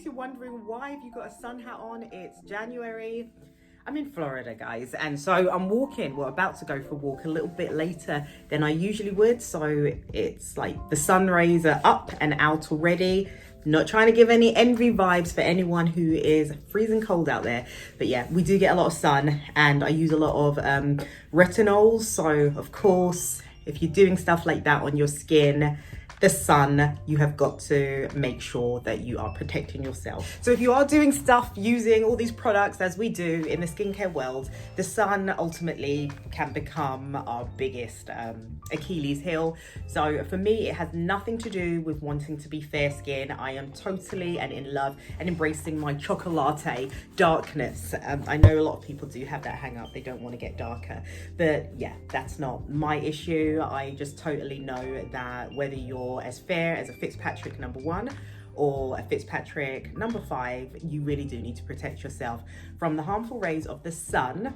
case you're wondering, why have you got a sun hat on? It's January. I'm in Florida, guys, and so I'm walking, well, about to go for a walk a little bit later than I usually would. So it's like the sun rays are up and out already. Not trying to give any envy vibes for anyone who is freezing cold out there. But yeah, we do get a lot of sun, and I use a lot of retinols. So of course, if you're doing stuff like that on your skin, the sun, you have got to make sure that you are protecting yourself. So if you are doing stuff using all these products as we do in the skincare world, the sun ultimately can become our biggest Achilles heel. So for me, it has nothing to do with wanting to be fair skin. I am totally and in love and embracing my chocolate darkness. I know a lot of people do have that hang up. They don't want to get darker, but yeah, that's not my issue. I just totally know that whether you're as fair as a Fitzpatrick #1 or a Fitzpatrick #5, you really do need to protect yourself from the harmful rays of the sun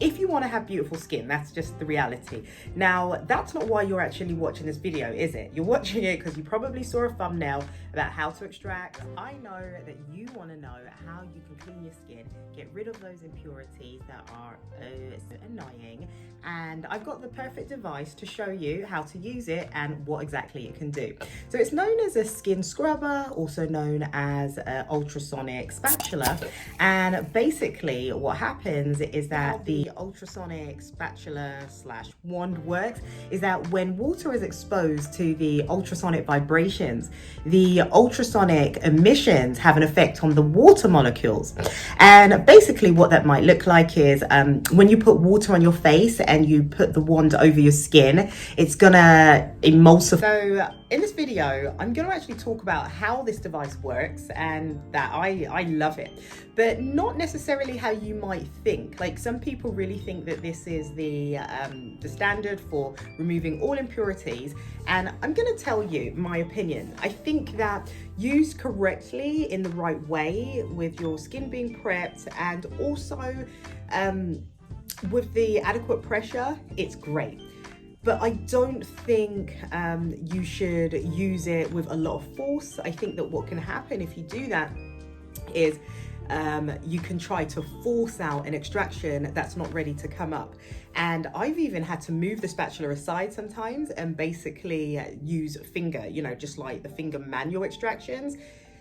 if you want to have beautiful skin. That's just the reality. Now, that's not why you're actually watching this video, is it? You're watching it because you probably saw a thumbnail about how to extract. I know that you want to know how you can clean your skin, get rid of those impurities that are so annoying, and I've got the perfect device to show you how to use it and what exactly it can do. So it's known as a skin scrubber, also known as an ultrasonic spatula, and basically what happens is that the ultrasonic spatula / wand works is that when water is exposed to the ultrasonic vibrations, the ultrasonic emissions have an effect on the water molecules. And basically what that might look like is when you put water on your face and you put the wand over your skin, it's gonna emulsify. So in this video, I'm gonna actually talk about how this device works and that I love it, but not necessarily how you might think. Like, some people really think that this is the standard for removing all impurities, and I'm gonna tell you my opinion. I think that used correctly in the right way, with your skin being prepped and also with the adequate pressure, it's great. But I don't think you should use it with a lot of force. I think that what can happen if you do that is you can try to force out an extraction that's not ready to come up. And I've even had to move the spatula aside sometimes and basically use finger, just like the finger manual extractions.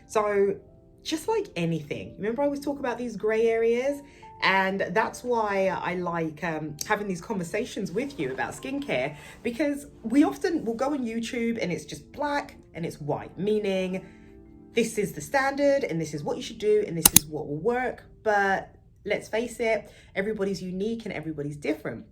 So just like anything, remember I always talk about these gray areas? And that's why I like having these conversations with you about skincare, because we often will go on YouTube and it's just black and it's white, meaning this is the standard and this is what you should do and this is what will work. But let's face it, everybody's unique and everybody's different.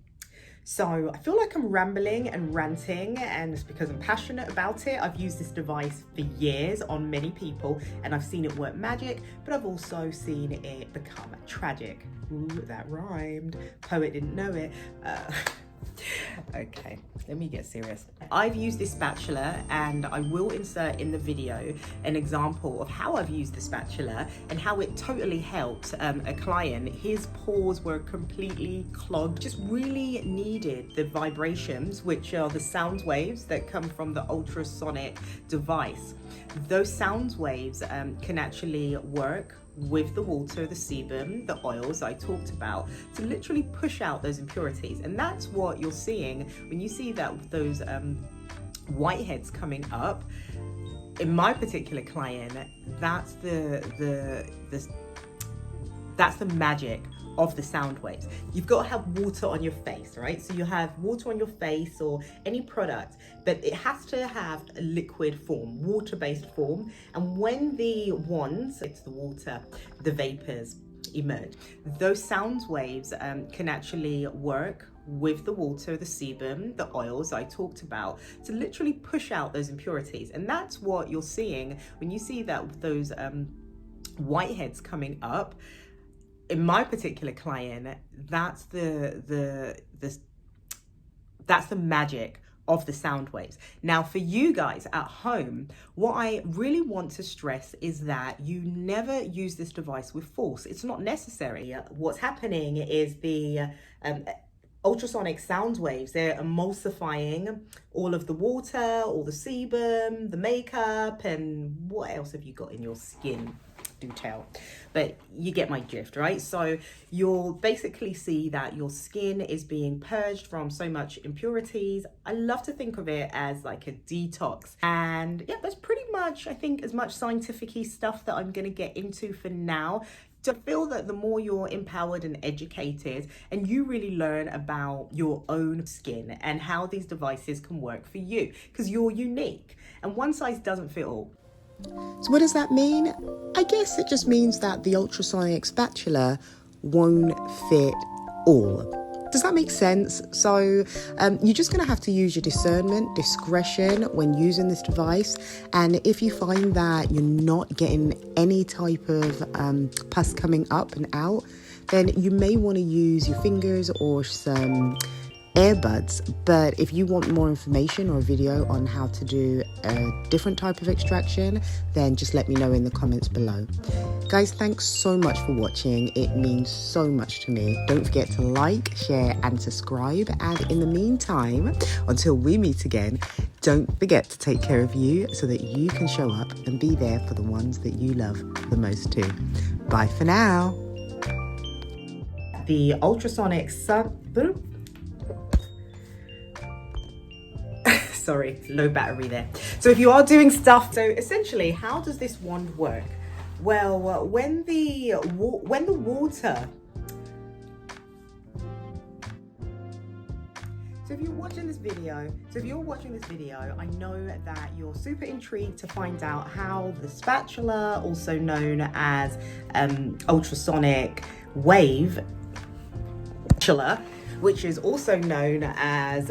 So I feel like I'm rambling and ranting, and it's because I'm passionate about it. I've used this device for years on many people and I've seen it work magic, but I've also seen it become tragic. Ooh, that rhymed. Poet didn't know it. Okay, let me get serious. I've used this spatula, and I will insert in the video an example of how I've used the spatula and how it totally helped a client. His pores were completely clogged, just really needed the vibrations, which are the sound waves that come from the ultrasonic device. Those sound waves can actually work with the water, the sebum, the oils I talked about, to literally push out those impurities. And that's what you're seeing when you see that those whiteheads coming up. In my particular client, that's the magic of the sound waves. You've got to have water on your face, right? So you have water on your face or any product, but it has to have a liquid form, water-based form. And when the wands, it's the water, the vapors emerge, those sound waves can actually work with the water, the sebum, the oils I talked about, to literally push out those impurities. And that's what you're seeing when you see that those whiteheads coming up. In my particular client, that's the magic of the sound waves. Now, for you guys at home, what I really want to stress is that you never use this device with force. It's not necessary. What's happening is the ultrasonic sound waves, they're emulsifying all of the water, all the sebum, the makeup, and what else have you got in your skin? do tell, but you get my drift, right? So you'll basically see that your skin is being purged from so much impurities. I love to think of it as like a detox. And yeah, that's pretty much, I think, as much scientific-y stuff that I'm going to get into for now. To feel that the more you're empowered and educated and you really learn about your own skin and how these devices can work for you, because you're unique and one size doesn't fit all. So what does that mean? I guess it just means that the ultrasonic spatula won't fit all. Does that make sense? So you're just going to have to use your discernment, discretion when using this device. And if you find that you're not getting any type of pus coming up and out, then you may want to use your fingers or some earbuds. But if you want more information or a video on how to do a different type of extraction, then just let me know in the comments below. Guys, thanks so much for watching. It means so much to me. Don't forget to like, share and subscribe. And in the meantime, until we meet again, don't forget to take care of you so that you can show up and be there for the ones that you love the most too. Bye for now. The ultrasonic sorry, low battery there. So if you are doing stuff, so essentially, how does this wand work? Well, when the water, so if you're watching this video, I know that you're super intrigued to find out how the spatula, also known as ultrasonic wave spatula, which is also known as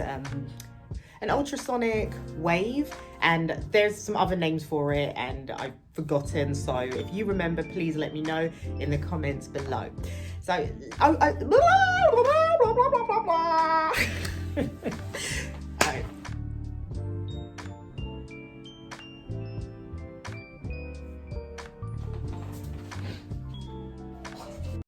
an ultrasonic wave, and there's some other names for it and I've forgotten, so if you remember, please let me know in the comments below. So